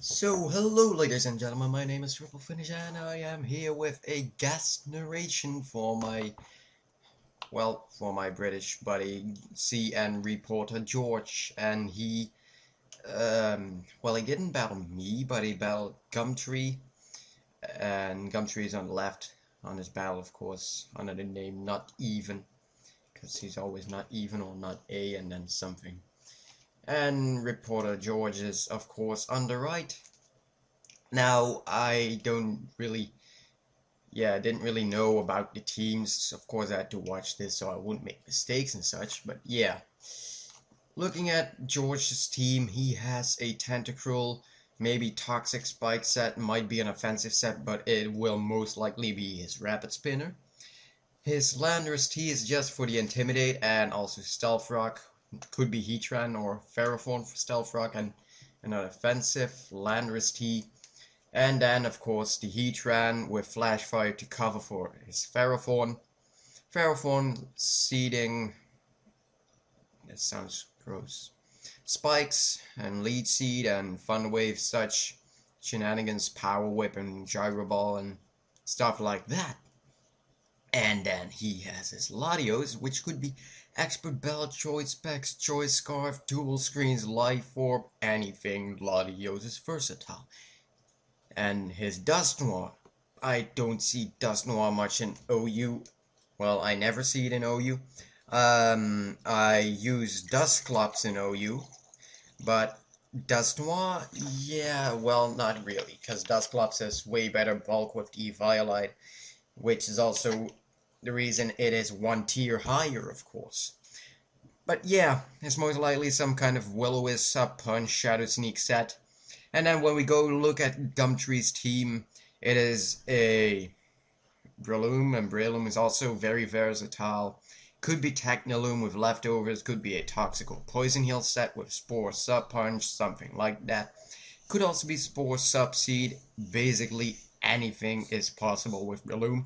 So, hello ladies and gentlemen, my name is TripleFinish and I am here with a guest narration for my British buddy CNReporterGeorge, and he didn't battle me, but he battled Gummtree, and Gummtree is on the left on his battle, of course, under the name Not Even, because he's always not even or not A and then something. And Reporter George is, of course, on the right. Now, I didn't really know about the teams. Of course, I had to watch this so I wouldn't make mistakes and such, but yeah. Looking at George's team, he has a Tentacruel, maybe Toxic Spike set, might be an offensive set, but it will most likely be his Rapid Spinner. His Landorus T is just for the Intimidate and also Stealth Rock. Could be Heatran or Ferrothorn for Stealth Rock and an offensive Landorus T. And then, of course, the Heatran with Flash Fire to cover for his Ferrothorn. Ferrothorn seeding, that sounds gross, Spikes and Lead Seed and Thunder Wave, such shenanigans, Power Whip and Gyro Ball and stuff like that. And then he has his Latios, which could be Expert Belt, Choice Specs, Choice Scarf, Dual Screens, Life Orb, anything. Latios is versatile. And his Dusknoir, I don't see Dusknoir much in OU. Well, I never see it in OU. I use Dusclops in OU, but Dusknoir, yeah, well, not really, because Dusclops has way better bulk with the Violite, which is also the reason it is one tier higher, of course. But yeah, it's most likely some kind of Will-O-Wisp, Sub Punch, Shadow Sneak set. And then when we go look at Gumtree's team, it is a Breloom, and Breloom is also very versatile. Could be Techniloom with leftovers, could be a Toxical Poison Heal set with Spore, Sub Punch, something like that. Could also be Spore, Sub Seed. Basically anything is possible with Breloom.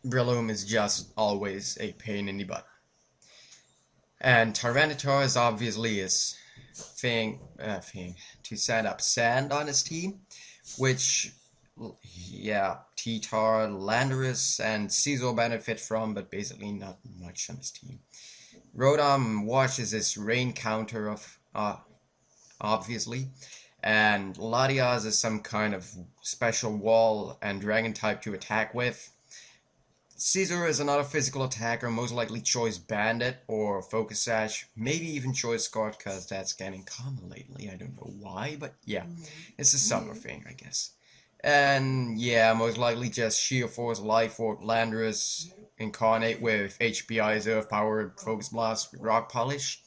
Breloom is just always a pain in the butt. And Tyranitar is obviously his thing to set up Sand on his team, which, yeah, T-Tar, Landorus, and Scizor benefit from, but basically not much on his team. Rotom watches his rain counter of, obviously, and Latias is some kind of special wall and dragon type to attack with. Scizor is another physical attacker, most likely Choice Bandit or Focus Sash, maybe even Choice Scarf, because that's getting common lately. I don't know why, but yeah, it's a summer thing, I guess. And yeah, most likely just Sheer Force, Life Orb, Landorus, Incarnate with HPI, Earth Power, Focus Blast, Rock Polish,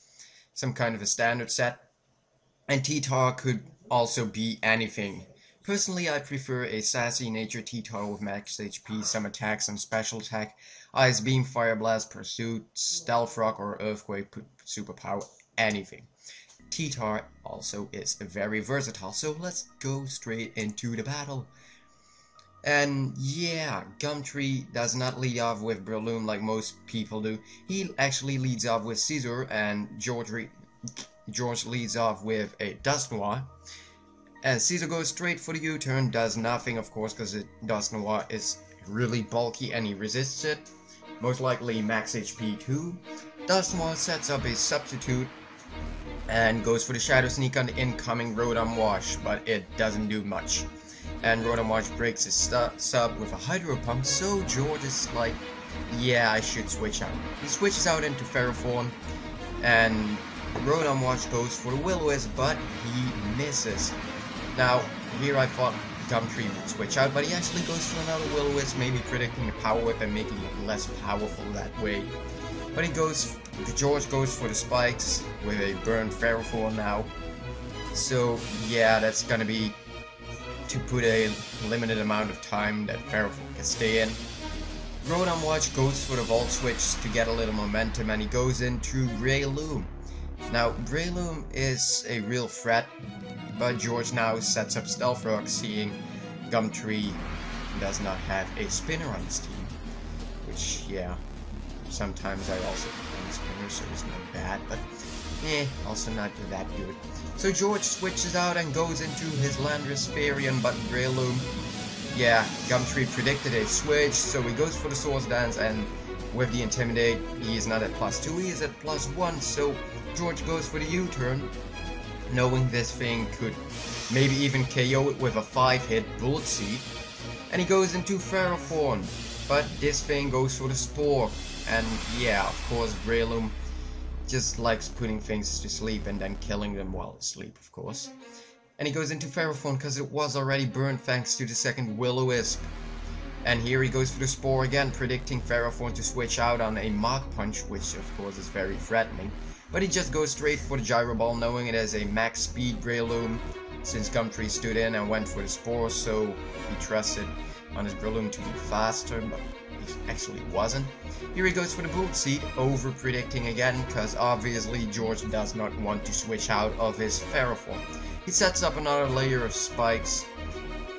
some kind of a standard set. And T-Tar could also be anything. Personally, I prefer a sassy nature T-Tar with max HP, some attack, some special attack, Ice Beam, Fire Blast, Pursuit, Stealth Rock, or Earthquake, Superpower, anything. T-Tar also is very versatile, so let's go straight into the battle. And yeah, Gumtree does not lead off with Breloom like most people do. He actually leads off with Scizor, and George leads off with a Dusknoir. And Scizor goes straight for the U-turn, does nothing, of course, because Dusknoir is really bulky and he resists it. Most likely max HP too. Dusknoir sets up a substitute and goes for the Shadow Sneak on the incoming Rotom Wash, but it doesn't do much. And Rotom Wash breaks his sub with a Hydro Pump, so George is like, yeah, I should switch out. He switches out into Ferrothorn, and Rotom Wash goes for the Will-O-Wisp, but he misses. Now, here I thought Gumtree would switch out, but he actually goes for another Will-O-Wisp, maybe predicting a Power Whip and making it less powerful that way. But George goes for the Spikes with a Burn Ferrothorn now. So, yeah, that's gonna be to put a limited amount of time that Ferrothorn can stay in. Rotom Watch goes for the Volt Switch to get a little momentum, and he goes into Breloom. Now, Breloom is a real threat, but George now sets up Stealth Rock, seeing Gumtree does not have a spinner on his team. Which, yeah, sometimes I also play spinner, so it's not bad, but also not that good. So George switches out and goes into his Landorus Varian, but Breloom, yeah, Gummtree predicted a switch, so he goes for the Swords Dance, and with the Intimidate, he is not at +2, he is at +1, so George goes for the U-turn, knowing this thing could maybe even KO it with a 5-hit Bullet Seed, and he goes into Ferrothorn, but this thing goes for the Spore, and yeah, of course, Breloom just likes putting things to sleep and then killing them while asleep, of course. And he goes into Ferrothorn because it was already burned thanks to the second Will-O-Wisp. And here he goes for the Spore again, predicting Ferrothorn to switch out on a Mach Punch, which of course is very threatening. But he just goes straight for the Gyro Ball, knowing it as a max speed Breloom, since Gummtree stood in and went for the Spore, so he trusted on his Breloom to be faster, but he actually wasn't. Here he goes for the Bullet Seed, over predicting again, because obviously George does not want to switch out of his Ferrothorn. He sets up another layer of spikes,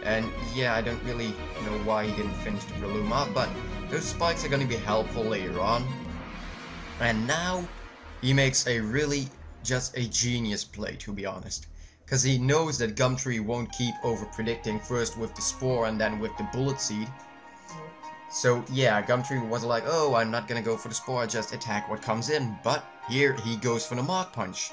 and yeah, I don't really know why he didn't finish the Breloom up, but those spikes are going to be helpful later on. And now he makes a really just a genius play, to be honest, because he knows that Gummtree won't keep over predicting, first with the Spore and then with the Bullet Seed. So yeah, Gummtree was like, oh, I'm not gonna go for the Spore, I just attack what comes in. But here he goes for the Mach Punch.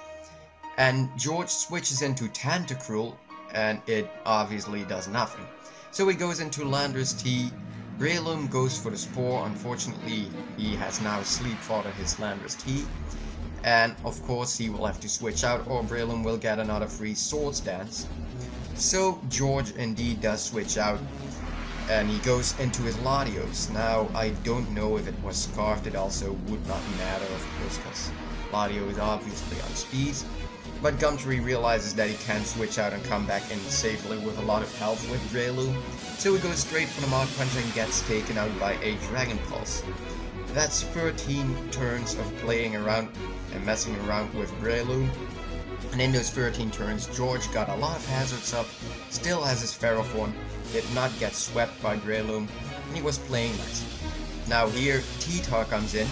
And George switches into Tentacruel, and it obviously does nothing. So he goes into Landorus T. Breloom goes for the Spore. Unfortunately, he has now sleep-foddered his Landorus T. And of course he will have to switch out, or Breloom will get another free Swords Dance. So George indeed does switch out, and he goes into his Latios. Now, I don't know if it was Scarfed, it also would not matter, of course, because Ladio is obviously on speeds. But Gummtree realizes that he can switch out and come back in safely with a lot of health with Breloom, so he goes straight for the Mach Punch and gets taken out by a Dragon Pulse. That's 13 turns of playing around and messing around with Breloom. And in those 13 turns, George got a lot of hazards up, still has his Ferrothorn, did not get swept by Breloom, and he was playing nice. Now here, T-Tar comes in,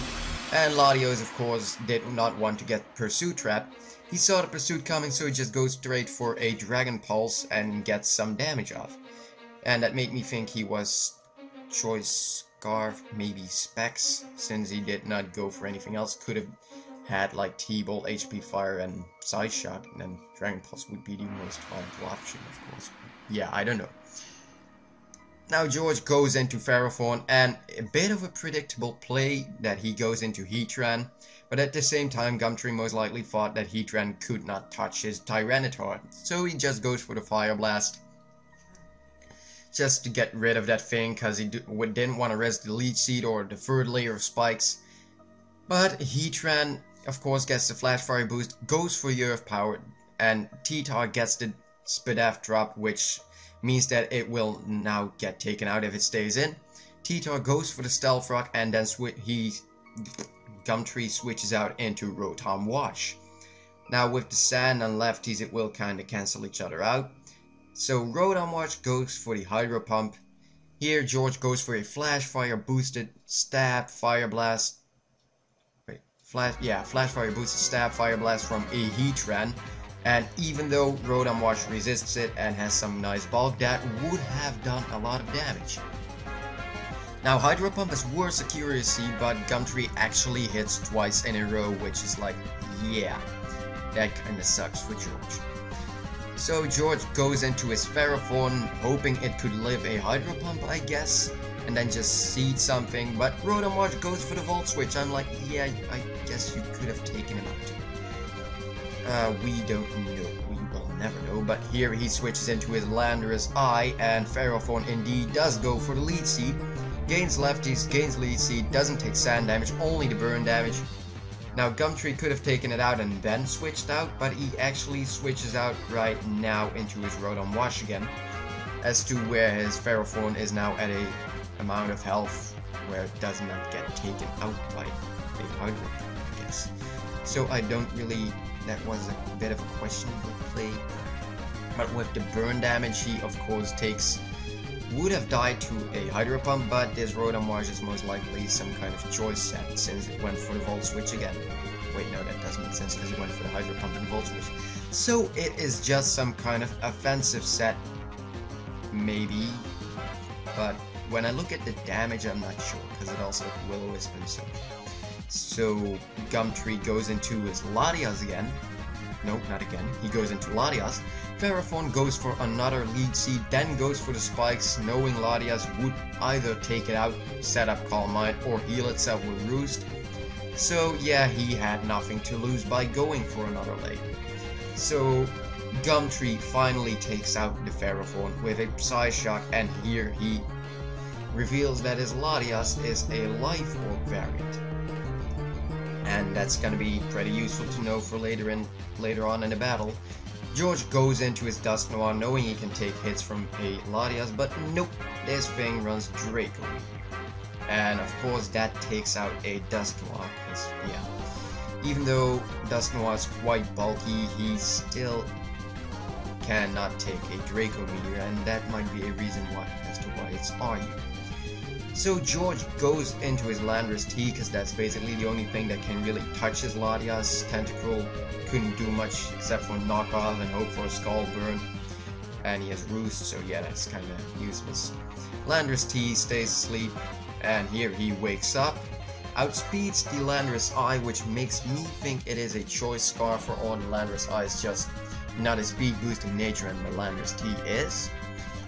and Latios of course did not want to get Pursuit Trap. He saw the Pursuit coming, so he just goes straight for a Dragon Pulse and gets some damage off. And that made me think he was Choice Scarf, maybe Specs, since he did not go for anything else. Could have had like T-Bolt, HP Fire, and Side Shot, and then Dragon Pulse would be the most viable option, of course. Yeah, I don't know. Now George goes into Ferrothorn, and a bit of a predictable play that he goes into Heatran, but at the same time Gummtree most likely thought that Heatran could not touch his Tyranitar, so he just goes for the Fire Blast, just to get rid of that thing, because he didn't want to risk the Leech Seed or the third layer of spikes. But Heatran, of course, gets the Flash Fire boost, goes for Year of Power, and T-Tar gets the Spadaf drop, which means that it will now get taken out if it stays in. T-Tar goes for the Stealth Rock, and then Gummtree switches out into Rotom Wash. Now with the Sand and lefties, it will kind of cancel each other out. So Rotom Wash goes for the Hydro Pump. Here George goes for a Flash Fire boosted Stab Fire Blast. Flash Fire boosted Stab Fire Blast from a Heatran. And even though Rotom Wash resists it and has some nice bulk, that would have done a lot of damage. Now Hydro Pump has worse accuracy, but Gummtree actually hits twice in a row, which is like, yeah, that kinda sucks for George. So George goes into his Ferrothorn, hoping it could live a Hydro Pump, I guess, and then just seed something, but Rotom Wash goes for the Volt Switch. I'm like, yeah, I guess you could have taken him out. We don't know, we will never know, but here he switches into his Landorus Eye, and Ferrothorn indeed does go for the Lead Seed. Gains lefties, gains Lead Seed, doesn't take sand damage, only the burn damage. Now Gummtree could have taken it out and then switched out, but he actually switches out right now into his Rotom Wash again, as to where his Ferrothorn is now at a amount of health where it does not get taken out by a Hydro Pump, I guess. So I don't really, that was a bit of a questionable play. But with the burn damage, he of course would have died to a Hydro Pump, but this Rotom Wash is most likely some kind of choice set, since it went for the Volt Switch again. wait, no, that doesn't make sense because he went for the Hydro Pump and Volt Switch. So it is just some kind of offensive set, maybe. But when I look at the damage, I'm not sure, because it also Will-O-Wisp and so Gummtree goes into his Latias again. Nope, not again. He goes into Latias. Ferrothorn goes for another Lead Seed, then goes for the spikes, knowing Latias would either take it out, set up Calm Mind, or heal itself with Roost. So yeah, he had nothing to lose by going for another leg. So Gummtree finally takes out the Ferrothorn with a Psy-Shock, and here he reveals that his Latias is a Life Orb variant. And that's gonna be pretty useful to know for later on in the battle. George goes into his Dusk Noir knowing he can take hits from a Latias, but nope, this thing runs Draco. And of course that takes out a Dusk Noir, because yeah, even though Dusk Noir is quite bulky, he still cannot take a Draco Meteor, and that might be a reason why as to why it's RU. So George goes into his Landorus T, because that's basically the only thing that can really touch his Latias. Tentacruel couldn't do much except for knock off and hope for a Skull Burn. And he has Roost, so yeah, that's kind of useless. Landorus T stays asleep, and here he wakes up. Outspeeds the Landorus I, which makes me think it is a choice scar for all the Landorus I's, just not a speed boost in nature, and the Landorus T is.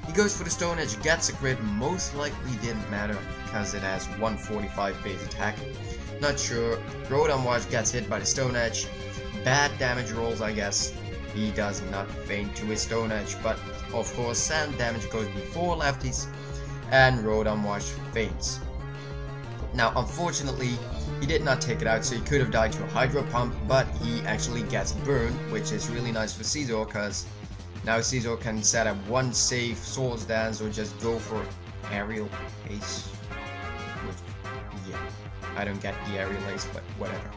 He goes for the Stone Edge, gets a crit, most likely didn't matter because it has 145 base attack. Not sure. Rotom Wash gets hit by the Stone Edge. Bad damage rolls, I guess. He does not faint to his Stone Edge, but of course sand damage goes before lefties, and Rotom Wash faints. Now unfortunately, he did not take it out, so he could have died to a Hydro Pump, but he actually gets burned, which is really nice for Scizor, because now Scizor can set up one safe Swords Dance or just go for Aerial Ace. Which, yeah, I don't get the Aerial Ace, but whatever.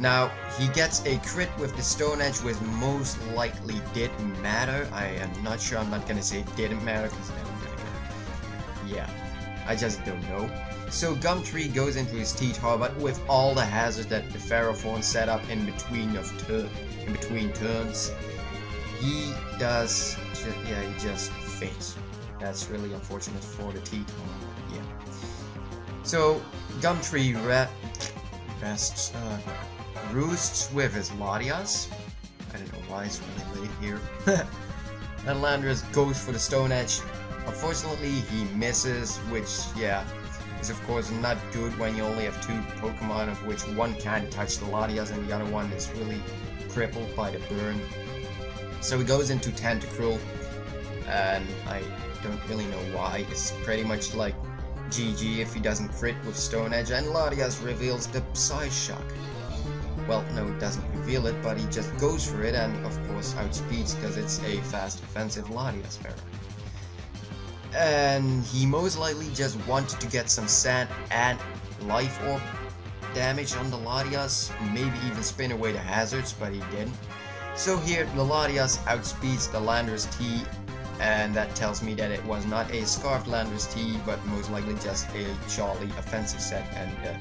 Now, he gets a crit with the Stone Edge, which most likely didn't matter. I am not sure, I'm not gonna say it didn't matter, because then I'm gonna get... Yeah, I just don't know. So Gummtree goes into his T-Tar, but with all the hazards that the Ferrothorn set up in between turns, he does, yeah, he just faints. That's really unfortunate for the T-Tar, yeah. So, Gummtree roosts with his Latias. I don't know why it's really late here. And Landorus goes for the Stone Edge. Unfortunately, he misses, which, yeah, is of course not good when you only have two Pokemon, of which one can touch the Latias and the other one is really crippled by the burn. So he goes into Tentacruel, and I don't really know why. It's pretty much like GG if he doesn't crit with Stone Edge, and Latias reveals the Psy-Shock. Well, no, it doesn't reveal it, but he just goes for it, and of course outspeeds because it's a fast offensive Latias variant. And he most likely just wanted to get some Sand and Life Orb damage on the Latias, maybe even spin away the hazards, but he didn't. So here, the Latias outspeeds the Landorus T, and that tells me that it was not a Scarfed Landorus T, but most likely just a Charlie offensive set, and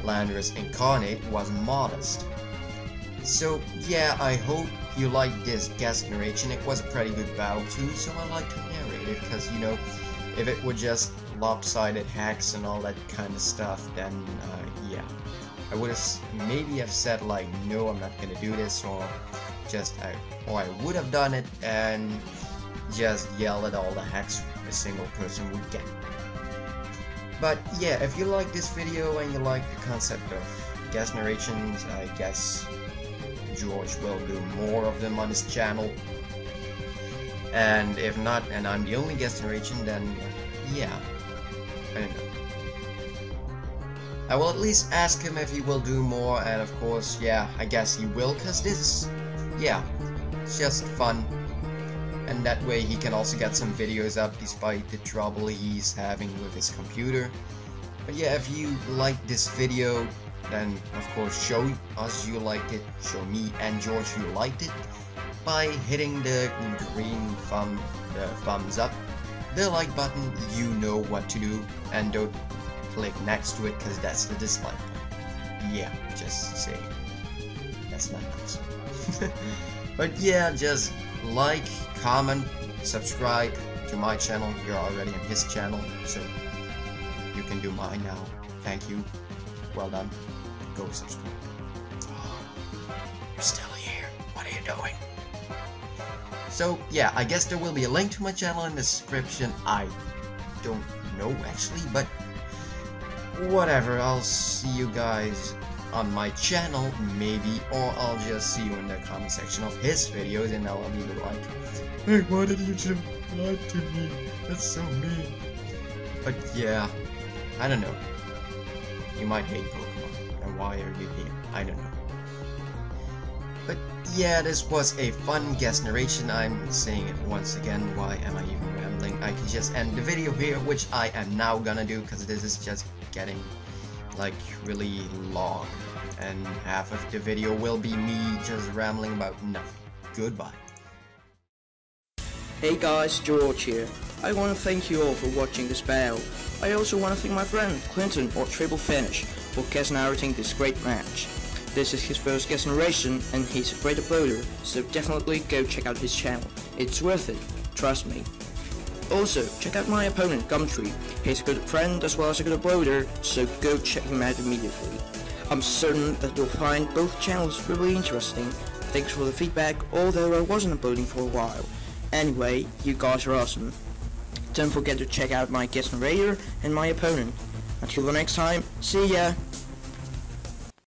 Landorus Incarnate was modest. So yeah, I hope you liked this guest narration. It was a pretty good battle too, so I like to narrate it, because you know, if it were just lopsided hacks and all that kind of stuff, then yeah, I would have maybe have said like, no, I'm not gonna do this, or I would have done it and just yell at all the hacks a single person would get. But yeah, if you like this video and you like the concept of guest narrations, I guess George will do more of them on his channel. And if not, and I'm the only guest narration, then yeah, I don't know. I will at least ask him if he will do more, and of course, yeah, I guess he will, because this is, yeah, it's just fun. And that way he can also get some videos up despite the trouble he's having with his computer. But yeah, if you liked this video, then of course show us you liked it, show me and George you liked it by hitting the green thumbs up, the like button, you know what to do, and don't click next to it because that's the dislike button. yeah, just saying. That's not nice. But yeah, just like, comment, subscribe to my channel. You're already on his channel, so you can do mine now. Thank you. Well done. Go subscribe. Oh, you're still here. What are you doing? So yeah, I guess there will be a link to my channel in the description. I don't know actually, but whatever. I'll see you guys on my channel maybe, or I'll just see you in the comment section of his videos, and I'll be like, hey, why did you just lie to me? That's so mean. But yeah, I don't know. You might hate Pokemon, and why are you here? I don't know. But yeah, this was a fun guest narration. I'm saying it once again. Why am I even rambling? I can just end the video here, which I am now gonna do, because this is just getting like really long, and half of the video will be me just rambling about nothing. Goodbye. Hey guys, George here. I want to thank you all for watching this battle. I also want to thank my friend Clinton or TripleFinish for guest narrating this great match. This is his first guest narration and he's a great uploader, so definitely go check out his channel. It's worth it, trust me. Also, check out my opponent Gummtree. He's a good friend as well as a good uploader, so go check him out immediately. I'm certain that you'll find both channels really interesting. Thanks for the feedback, although I wasn't uploading for a while. Anyway, you guys are awesome. Don't forget to check out my guest narrator and my opponent. Until the next time, see ya!